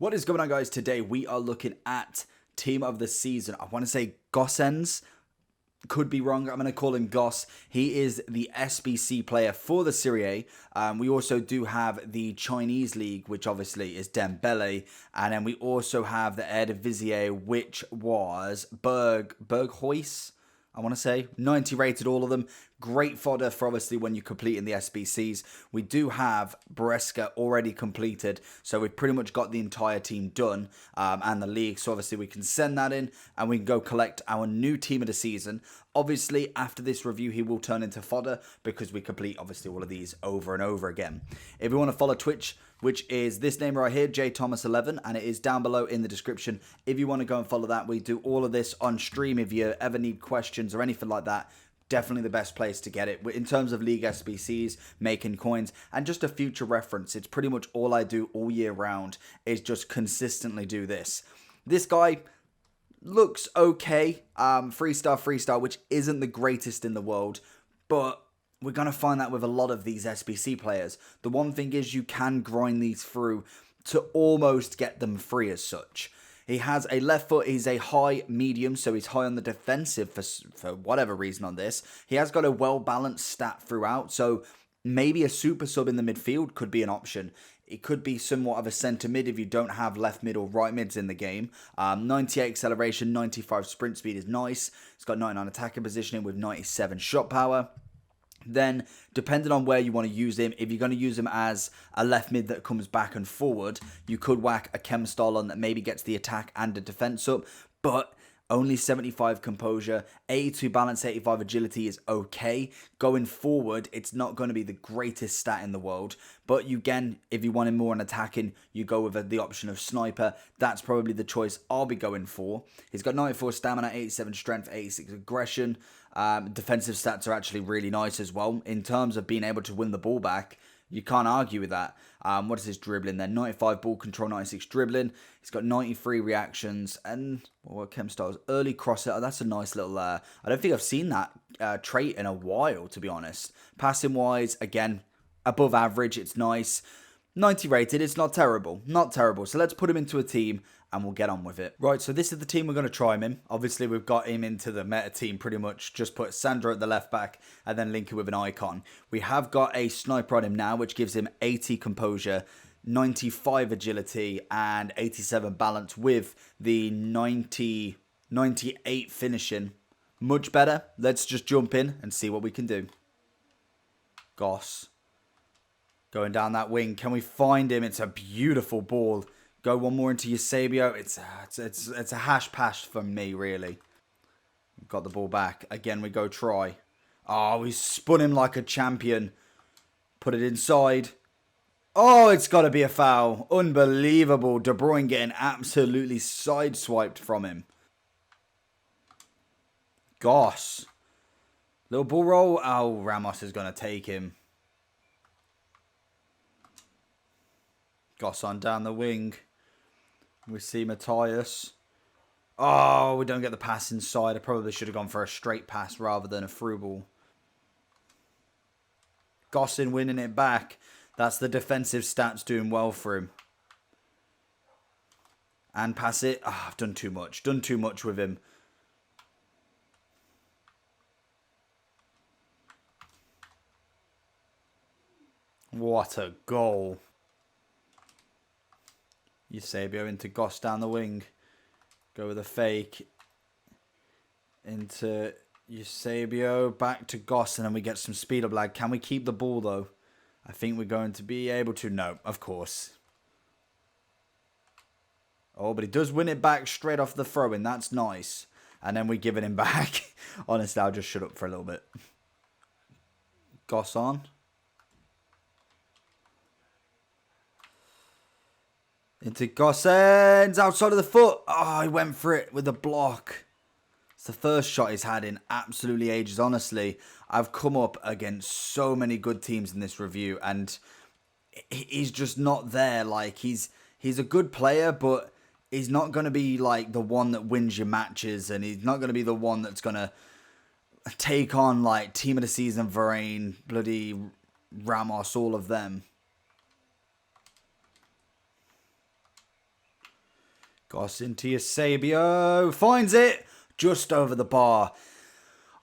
What is going on, guys? Today we are looking at team of the season. I want to say Gosens. Could be wrong. I'm going to call him Goss. He is the SBC player for the Serie A. We also do have the Chinese League, which obviously is Dembele. And then we also have the Eredivisie, which was Berghuis. I want to say 90 rated, all of them. Great fodder for obviously when you complete in the SBCs. We do have Bresca already completed, so we've pretty much got the entire team done and the league. So obviously we can send that in and we can go collect our new team of the season. Obviously, after this review, he will turn into fodder because we complete obviously all of these over and over again. If you want to follow Twitch, which is this name right here, JThomas11, and it is down below in the description. If you want to go and follow that, we do all of this on stream. If you ever need questions or anything like that, definitely the best place to get it. In terms of League SBCs, making coins, and just a future reference, it's pretty much all I do all year round is just consistently do this. This guy looks okay, 3-star, which isn't the greatest in the world, but we're going to find that with a lot of these SBC players. The one thing is you can grind these through to almost get them free as such. He has a left foot, he's a high medium, so he's high on the defensive for whatever reason on this. He has got a well-balanced stat throughout, so maybe a super sub in the midfield could be an option. It could be somewhat of a centre mid if you don't have left mid or right mids in the game. 98 acceleration, 95 sprint speed is nice. It's got 99 attacking positioning with 97 shot power. Then, depending on where you want to use him, if you're going to use him as a left mid that comes back and forward, you could whack a chem style on that maybe gets the attack and the defense up, but only 75 composure, 82 balance, 85 agility is okay. Going forward, it's not going to be the greatest stat in the world, but you again, if you want him more on attacking, you go with the option of sniper. That's probably the choice I'll be going for. He's got 94 stamina, 87 strength, 86 aggression. Defensive stats are actually really nice as well. In terms of being able to win the ball back, you can't argue with that. What is his dribbling then? 95 ball control, 96 dribbling. He's got 93 reactions and what chem styles? Early crosser. Oh, that's a nice little... I don't think I've seen that trait in a while, to be honest. Passing wise, again, above average. It's nice. 90 rated. It's not terrible. Not terrible. So let's put him into a team and we'll get on with it. Right, so this is the team we're going to try him in. Obviously, we've got him into the meta team pretty much. Just put Sandro at the left back and then link it with an icon. We have got a sniper on him now, which gives him 80 composure, 95 agility, and 87 balance with the 98 finishing. Much better. Let's just jump in and see what we can do. Goss. Going down that wing. Can we find him? It's a beautiful ball. Go one more into Eusebio. It's a hash pass from me, really. Got the ball back. Again, we go try. Oh, we spun him like a champion. Put it inside. Oh, it's got to be a foul. Unbelievable. De Bruyne getting absolutely sideswiped from him. Goss. Little ball roll. Oh, Ramos is going to take him. Goss on down the wing. We see Matthias. Oh, we don't get the pass inside. I probably should have gone for a straight pass rather than a through ball. Gossin winning it back. That's the defensive stats doing well for him. And pass it. Oh, I've done too much. Done too much with him. What a goal. Eusebio into Goss down the wing. Go with a fake. Into Eusebio. Back to Goss. And then we get some speed up lag. Can we keep the ball though? I think we're going to be able to. No, of course. Oh, but he does win it back straight off the throw-in. That's nice. And then we give it him back. Honestly, I'll just shut up for a little bit. Goss on. Into Gosens, outside of the foot. Oh, he went for it with a block. It's the first shot he's had in absolutely ages. Honestly, I've come up against so many good teams in this review, and he's just not there. Like, he's a good player, but he's not going to be like the one that wins your matches, and he's not going to be the one that's going to take on like team of the season, Varane, bloody Ramos, all of them. Goss into Eusebio. Finds it. Just over the bar.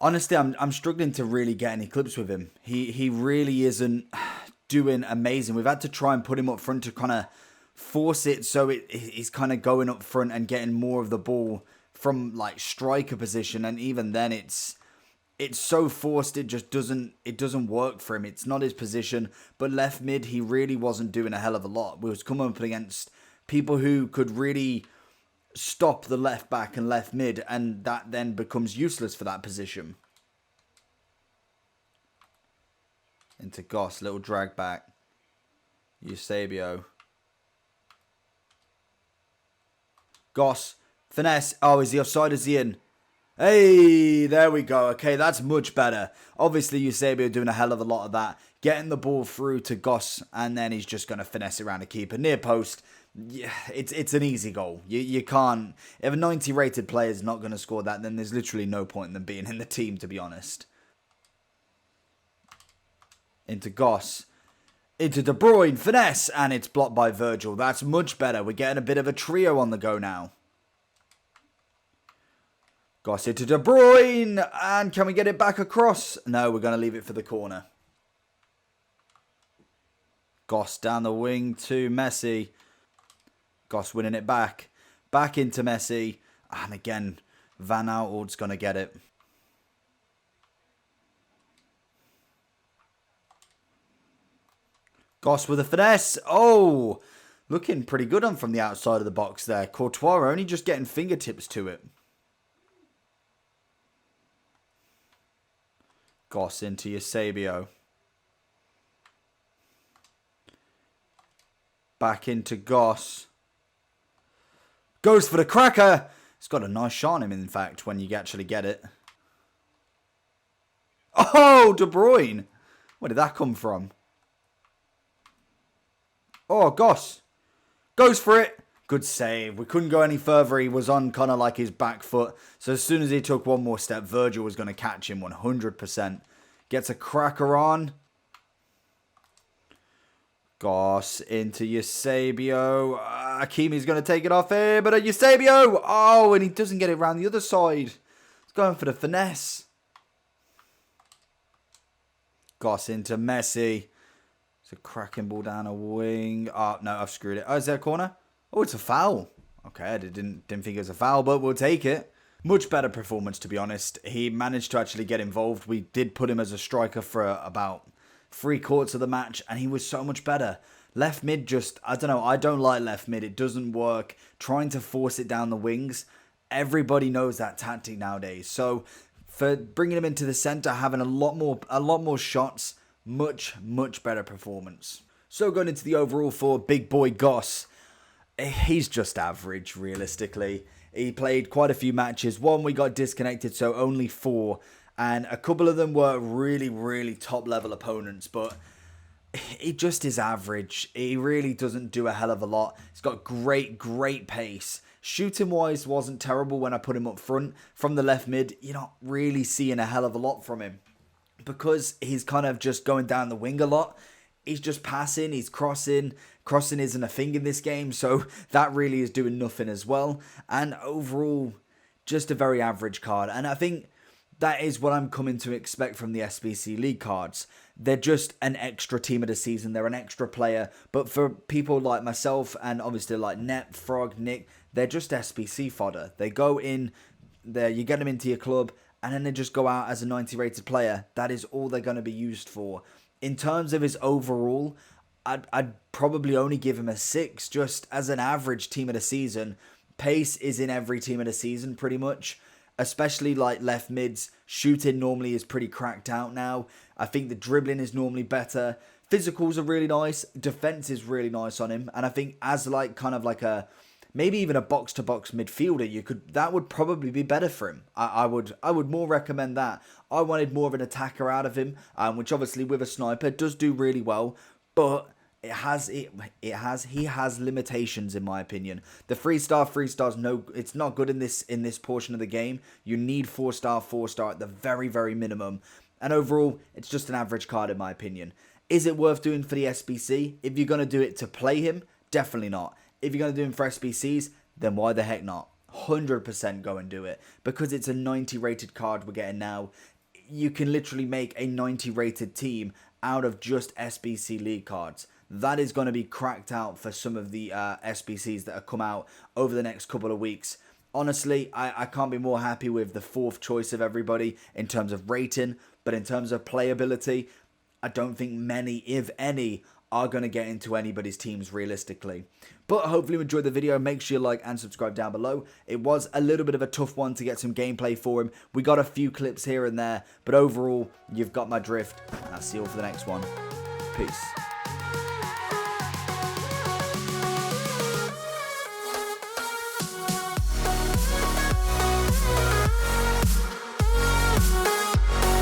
Honestly, I'm struggling to really get any clips with him. He really isn't doing amazing. We've had to try and put him up front to kind of force it so he's kind of going up front and getting more of the ball from like striker position, and even then it's so forced it just doesn't work for him. It's not his position. But left mid, he really wasn't doing a hell of a lot. We was coming up against people who could really stop the left back and left mid, and that then becomes useless for that position. Into Goss, little drag back. Eusebio. Goss, finesse. Oh, is he offside? Is he in? Hey, there we go. Okay, that's much better. Obviously, Eusebio doing a hell of a lot of that. Getting the ball through to Goss, and then he's just going to finesse it around the keeper. Near post. Yeah, it's an easy goal. You can't... If a 90 rated player is not going to score that, then there's literally no point in them being in the team, to be honest. Into Goss. Into De Bruyne. Finesse. And it's blocked by Virgil. That's much better. We're getting a bit of a trio on the go now. Goss into De Bruyne. And can we get it back across? No, we're going to leave it for the corner. Goss down the wing to Messi. Goss winning it back. Back into Messi. And again, Van Aanholt's going to get it. Goss with a finesse. Oh, looking pretty good on from the outside of the box there. Courtois only just getting fingertips to it. Goss into Eusebio. Back into Goss. Goes for the cracker. It's got a nice shot on him, in fact, when you actually get it. Oh, De Bruyne. Where did that come from? Oh, Goss. Goes for it. Good save. We couldn't go any further. He was on kind of like his back foot. So as soon as he took one more step, Virgil was going to catch him 100%. Gets a cracker on. Goss into Eusebio. Hakimi's going to take it off here, but Eusebio. Oh, and he doesn't get it around the other side. He's going for the finesse. Goss into Messi. It's a cracking ball down a wing. Oh, no, I've screwed it. Oh, is there a corner? Oh, it's a foul. Okay, I didn't think it was a foul, but we'll take it. Much better performance, to be honest. He managed to actually get involved. We did put him as a striker for about 3/4 of the match, and he was so much better. Left mid just, I don't know, I don't like left mid. It doesn't work. Trying to force it down the wings, everybody knows that tactic nowadays. So for bringing him into the centre, having a lot more shots, much better performance. So going into the overall for big boy Goss, he's just average, realistically. He played quite a few matches. One, we got disconnected, so only 4. And a couple of them were really top level opponents, but he just is average. He really doesn't do a hell of a lot. He's got great pace. Shooting wise wasn't terrible when I put him up front. From the left mid, you're not really seeing a hell of a lot from him, because he's kind of just going down the wing a lot. He's just passing, he's crossing. Crossing isn't a thing in this game, so that really is doing nothing as well. And overall, just a very average card. And I think that is what I'm coming to expect from the SBC League cards. They're just an extra team of the season. They're an extra player. But for people like myself and obviously like Net, Frog, Nick, they're just SBC fodder. They go in there, you get them into your club, and then they just go out as a 90 rated player. That is all they're going to be used for. In terms of his overall, I'd probably only give him a 6, just as an average team of the season. Pace is in every team of the season, pretty much. Especially like left mids. Shooting normally is pretty cracked out now. I think the dribbling is normally better. Physicals are really nice. Defense is really nice on him. And I think as like kind of like a, maybe even a box-to-box midfielder, that would probably be better for him. I would more recommend that. I wanted more of an attacker out of him, which obviously with a sniper does do really well, but he has limitations in my opinion. The 3-star, no, it's not good in this portion of the game. You need 4-star at the very minimum. And overall, it's just an average card in my opinion. Is it worth doing for the SBC? If you're going to do it to play him, definitely not. If you're going to do him for SBCs, then why the heck not? 100% go and do it, because it's a 90 rated card we're getting now. You can literally make a 90 rated team out of just SBC League cards. That is going to be cracked out for some of the SBCs that have come out over the next couple of weeks. Honestly, I can't be more happy with the fourth choice of everybody in terms of rating, but in terms of playability, I don't think many, if any, are going to get into anybody's teams realistically. But hopefully you enjoyed the video. Make sure you like and subscribe down below. It was a little bit of a tough one to get some gameplay for him. We got a few clips here and there, but overall, you've got my drift. And I'll see you all for the next one. Peace.